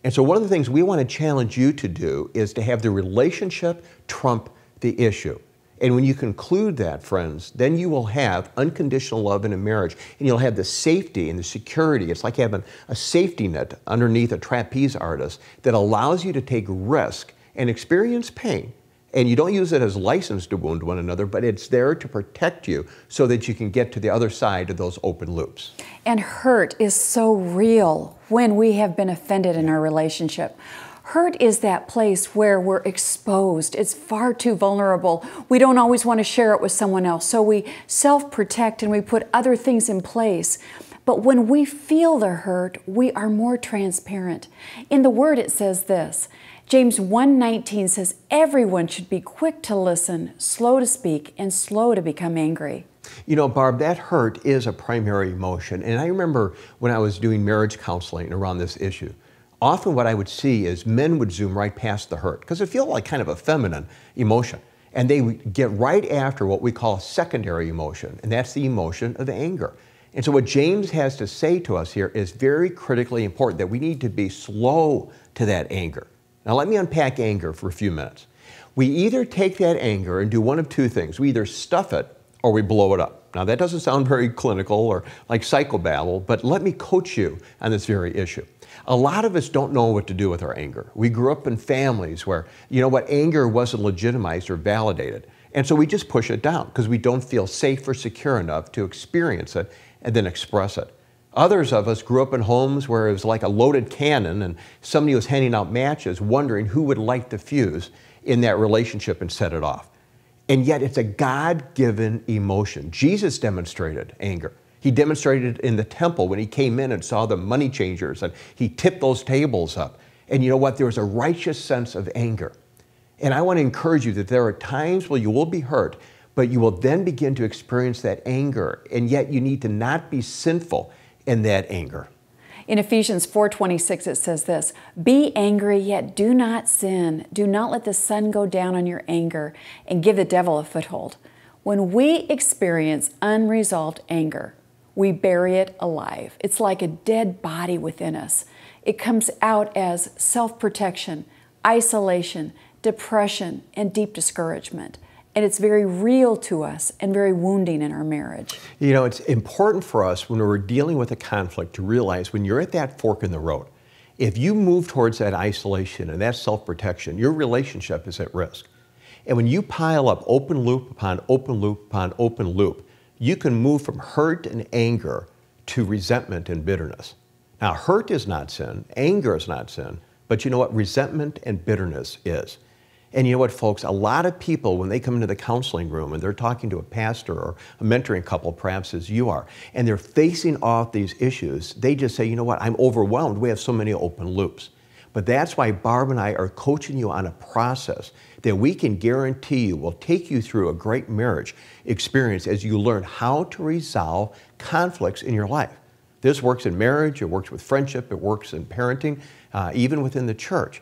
And so one of the things we want to challenge you to do is to have the relationship trump the issue. And when you conclude that, friends, then you will have unconditional love in a marriage, and you'll have the safety and the security. It's like having a safety net underneath a trapeze artist that allows you to take risk and experience pain. And you don't use it as license to wound one another, but it's there to protect you so that you can get to the other side of those open loops. And hurt is so real when we have been offended in our relationship. Hurt is that place where we're exposed. It's far too vulnerable. We don't always want to share it with someone else, so we self-protect and we put other things in place. But when we feel the hurt, we are more transparent. In the Word it says this, James 1:19 says, everyone should be quick to listen, slow to speak, and slow to become angry. You know, Barb, that hurt is a primary emotion. And I remember when I was doing marriage counseling around this issue, often what I would see is men would zoom right past the hurt because it feels like kind of a feminine emotion. And they would get right after what we call secondary emotion, and that's the emotion of anger. And so what James has to say to us here is very critically important, that we need to be slow to that anger. Now let me unpack anger for a few minutes. We either take that anger and do one of two things. We either stuff it or we blow it up. Now that doesn't sound very clinical or like psychobabble, but let me coach you on this very issue. A lot of us don't know what to do with our anger. We grew up in families where, you know what, anger wasn't legitimized or validated. And so we just push it down because we don't feel safe or secure enough to experience it and then express it. Others of us grew up in homes where it was like a loaded cannon and somebody was handing out matches wondering who would light the fuse in that relationship and set it off. And yet it's a God-given emotion. Jesus demonstrated anger. He demonstrated it in the temple when he came in and saw the money changers and he tipped those tables up. And you know what? There was a righteous sense of anger. And I want to encourage you that there are times where you will be hurt, but you will then begin to experience that anger. And yet you need to not be sinful in that anger. In Ephesians 4:26 it says this, be angry, yet do not sin. Do not let the sun go down on your anger and give the devil a foothold. When we experience unresolved anger, we bury it alive. It's like a dead body within us. It comes out as self-protection, isolation, depression, and deep discouragement. And it's very real to us and very wounding in our marriage. You know, it's important for us when we're dealing with a conflict to realize when you're at that fork in the road, if you move towards that isolation and that self-protection, your relationship is at risk. And when you pile up open loop upon open loop upon open loop, you can move from hurt and anger to resentment and bitterness. Now, hurt is not sin, anger is not sin, but you know what? Resentment and bitterness is. And you know what, folks? A lot of people, when they come into the counseling room and they're talking to a pastor or a mentoring couple, perhaps as you are, and they're facing off these issues, they just say, you know what, I'm overwhelmed. We have so many open loops. But that's why Barb and I are coaching you on a process that we can guarantee you will take you through a great marriage experience as you learn how to resolve conflicts in your life. This works in marriage, it works with friendship, it works in parenting, even within the church.